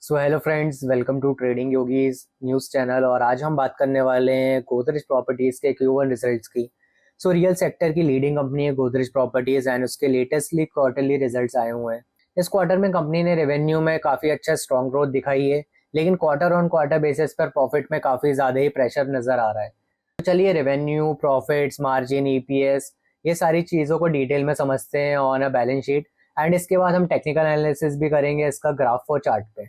So hello friends, welcome to Trading Yogis news channel. और आज हम बात करने वाले हैं गोदरेज प्रॉपर्टीज़ के Q1 रिजल्ट्स की। रियल सेक्टर की लीडिंग कंपनी है गोदरेज प्रॉपर्टीज़ एंड उसके लेटेस्टली क्वार्टरली रिजल्ट्स आए हुए हैं। इस क्वार्टर में कंपनी ने रेवेन्यू में काफ़ी अच्छा स्ट्रॉन्ग ग्रोथ दिखाई है, लेकिन क्वार्टर ऑन क्वार्टर बेसिस पर प्रॉफिट में काफ़ी ज़्यादा ही प्रेशर नज़र आ रहा है। तो चलिए रेवेन्यू, प्रॉफिट्स, मार्जिन, EPS ये सारी चीज़ों को डिटेल में समझते हैं on a balance sheet. And इसके बाद हम टेक्निकल एनालिसिस भी करेंगे इसका ग्राफ और चार्ट पे।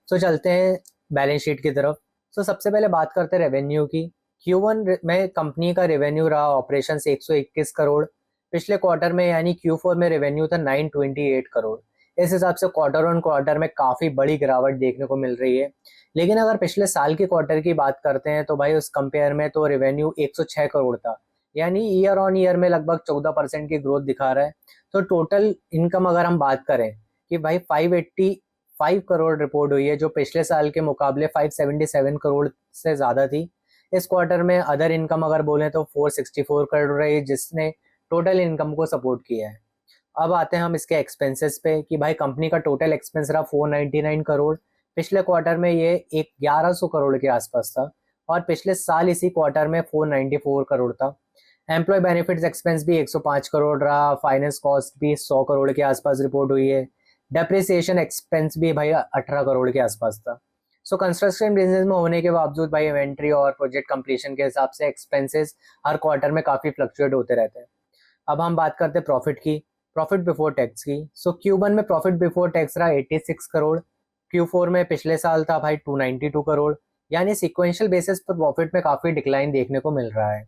चलते हैं बैलेंस शीट की तरफ। सबसे पहले बात करते हैं रेवेन्यू की। Q1 में कंपनी का रेवेन्यू रहा ऑपरेशन 121 करोड़। पिछले क्वार्टर में यानी Q4 में रेवेन्यू था 928 करोड़। इस हिसाब से क्वार्टर ऑन क्वार्टर में काफ़ी बड़ी गिरावट देखने को मिल रही है। लेकिन अगर पिछले साल के क्वार्टर की बात करते हैं तो भाई उस कंपेयर में तो रेवेन्यू 106 करोड़ था, यानी ईयर ऑन ईयर में लगभग 14% की ग्रोथ दिखा रहा है। तो टोटल इनकम अगर हम बात करें कि भाई 585 करोड़ रिपोर्ट हुई है, जो पिछले साल के मुकाबले 577 करोड़ से ज़्यादा थी। इस क्वार्टर में अदर इनकम अगर बोलें तो 464 करोड़ रही, जिसने टोटल इनकम को सपोर्ट किया है। अब आते हैं हम इसके एक्सपेंसेस पे कि भाई कंपनी का टोटल एक्सपेंस रहा 499 करोड़। पिछले क्वार्टर में ये 1100 करोड़ के आसपास था और पिछले साल इसी क्वार्टर में 494 करोड़ था। एम्प्लॉय बेनिफिट्स एक्सपेंस भी 105 करोड़ रहा। फाइनेंस कॉस्ट भी 100 करोड़ के आसपास रिपोर्ट हुई है। डेप्रिसिएशन एक्सपेंस भी भाई 18 करोड़ के आसपास था। कंस्ट्रक्शन बिजनेस में होने के बावजूद भाई इन्वेंट्री और प्रोजेक्ट कंप्लीशन के हिसाब से एक्सपेंसेस हर क्वार्टर में काफ़ी फ्लक्चुएट होते रहते हैं। अब हम बात करते हैं प्रॉफिट की, प्रॉफिट बिफोर टैक्स की। Q1 में प्रॉफिट बिफोर टैक्स रहा 86 करोड़। Q4 में पिछले साल था भाई 292 करोड़, यानी सिक्वेंशियल बेसिस पर प्रॉफिट में काफ़ी डिक्लाइन देखने को मिल रहा है।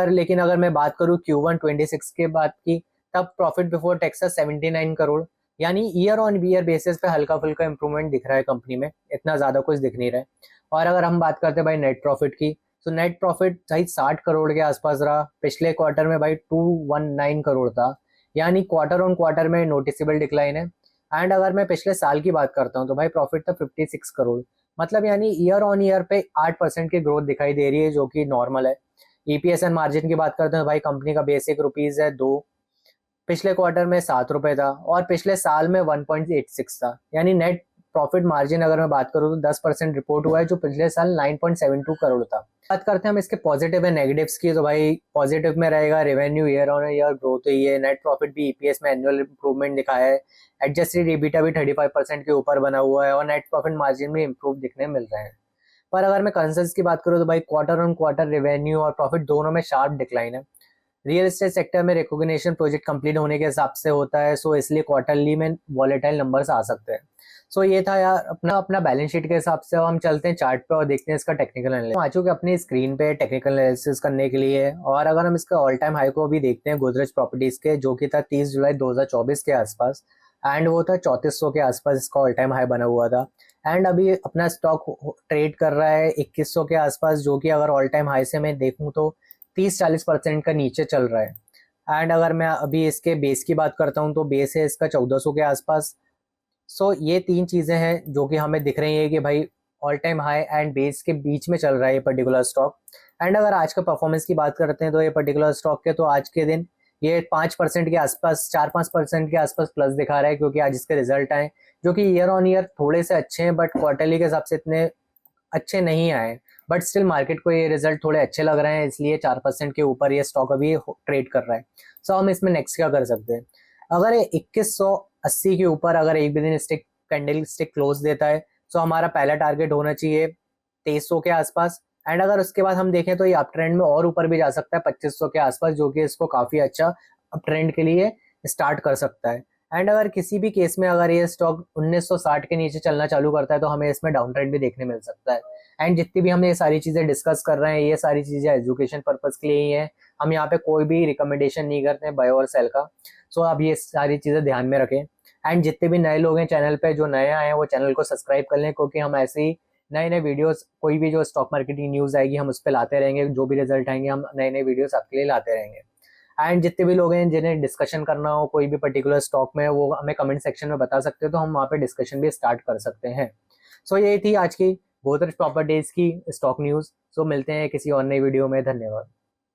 लेकिन अगर मैं बात करूँ Q1 26 के बाद की, तब प्रॉफिट बिफोर टैक्स था 79 करोड़, यानी ईयर ऑन ईयर बेसिस पे हल्का फुल्का इंप्रूवमेंट दिख रहा है कंपनी में, इतना ज़्यादा कुछ दिख नहीं रहा है। और अगर हम बात करते हैं भाई नेट प्रॉफिट की, तो नेट प्रॉफिट भाई 60 करोड़ के आसपास रहा। पिछले क्वार्टर में भाई 219 करोड़ था, यानी क्वार्टर ऑन क्वार्टर में नोटिसेबल डिक्लाइन है। एंड अगर मैं पिछले साल की बात करता हूँ तो भाई प्रॉफिट था 56 करोड़, मतलब यानी ईयर ऑन ईयर पे 8% की ग्रोथ दिखाई दे रही है, जो कि नॉर्मल है। EPS एंड मार्जिन की बात करते हैं भाई कंपनी का बेसिक रुपीज है 2, पिछले क्वार्टर में 7 रुपए था और पिछले साल में 1.86 था। यानी नेट प्रॉफिट मार्जिन अगर मैं बात करूँ तो 10% रिपोर्ट हुआ है, जो पिछले साल 9.72 करोड़ था। बात करते हैं हम इसके पॉजिटिव एंड नेगेटिव्स की, तो भाई पॉजिटिव में रहेगा revenue year on year growth हुई है, नेट प्रॉफिट भी EPS में एनुअल इंप्रूवमेंट दिखाया है, एडजस्टेड EBITDA भी 35% के ऊपर बना हुआ है और नेट प्रॉफिट मार्जिन भी इंप्रूव दिखने मिल रहे हैं। पर अगर मैं कंसर्न्स की बात करूँ तो भाई क्वार्टर ऑन क्वार्टर रेवेन्यू और प्रॉफिट दोनों में शार्प डिक्लाइन है। रियल एस्टेट सेक्टर में रिकॉग्निशन प्रोजेक्ट कंप्लीट होने के हिसाब से होता है, इसलिए क्वार्टरली में वॉलेटाइल नंबर्स आ सकते हैं। ये था यार अपना अपना बैलेंस शीट के हिसाब से। अब हम चलते हैं चार्ट पे और देखते हैं इसका टेक्निकल एनालिसिस। आ चुके अपनी स्क्रीन पे टेक्निकल एनालिसिस करने के लिए। और अगर हम इसका ऑल टाइम हाई को भी देखते हैं गोदरेज प्रॉपर्टीज के, जो कि था 30 जुलाई 2024 के आसपास, एंड वो था 3400 के आसपास इसका ऑल टाइम हाई बना हुआ था। एंड अभी अपना स्टॉक ट्रेड कर रहा है 2100 के आसपास, जो कि अगर ऑल टाइम हाई से मैं देखूं तो 30-40% का नीचे चल रहा है। एंड अगर मैं अभी इसके बेस की बात करता हूँ तो बेस है इसका 1400 के आसपास। ये तीन चीज़ें हैं जो कि हमें दिख रही है कि भाई all time high and base के बीच में चल रहा है ये पर्टिकुलर स्टॉक। एंड अगर आज का परफॉर्मेंस की बात करते हैं तो ये पर्टिकुलर स्टॉक के तो आज के दिन ये 5% के आसपास, 4-5% के आसपास प्लस दिखा रहा है, क्योंकि आज इसके रिजल्ट आए जो कि ईयर ऑन ईयर थोड़े से अच्छे हैं, बट क्वार्टरली के हिसाब से इतने अच्छे नहीं आए। बट स्टिल मार्केट को ये रिजल्ट थोड़े अच्छे लग रहे हैं, इसलिए 4% के ऊपर ये स्टॉक अभी ट्रेड कर रहा है। हम इसमें नेक्स्ट क्या कर सकते हैं, अगर ये 2180 के ऊपर अगर एक भी दिन स्टिक कैंडल स्टिक क्लोज देता है तो हमारा पहला टारगेट होना चाहिए 2300 के आसपास। एंड अगर उसके बाद हम देखें तो ये अप ट्रेंड में और ऊपर भी जा सकता है 2500 के आसपास, जो कि इसको काफ़ी अच्छा अप ट्रेंड के लिए स्टार्ट कर सकता है। एंड अगर किसी भी केस में अगर ये स्टॉक 1960 के नीचे चलना चालू करता है तो हमें इसमें डाउन ट्रेंड भी देखने मिल सकता है। एंड जितनी भी हम ये सारी चीज़ें डिस्कस कर रहे हैं, ये सारी चीज़ें एजुकेशन पर्पज़ के लिए ही हैं। हम यहाँ पे कोई भी रिकमेंडेशन नहीं करते हैं बाय और सेल का। अब ये सारी चीज़ें ध्यान में रखें। एंड जितने भी नए लोग हैं चैनल पे, जो नए आए हैं वो चैनल को सब्सक्राइब कर लें, क्योंकि हम ऐसे ही नए नए वीडियोस, कोई भी जो स्टॉक मार्केट की न्यूज़ आएगी हम उस पर लाते रहेंगे, जो भी रिजल्ट आएंगे हम नए नए वीडियोस आपके लिए लाते रहेंगे। एंड जितने भी लोग हैं जिन्हें डिस्कशन करना हो कोई भी पर्टिकुलर स्टॉक में, वो हमें कमेंट सेक्शन में बता सकते हो, तो हम वहाँ पे डिस्कशन भी स्टार्ट कर सकते हैं। यही थी आज की गोदरेज प्रॉपर्टीज की स्टॉक न्यूज़। मिलते हैं किसी और नई वीडियो में। धन्यवाद।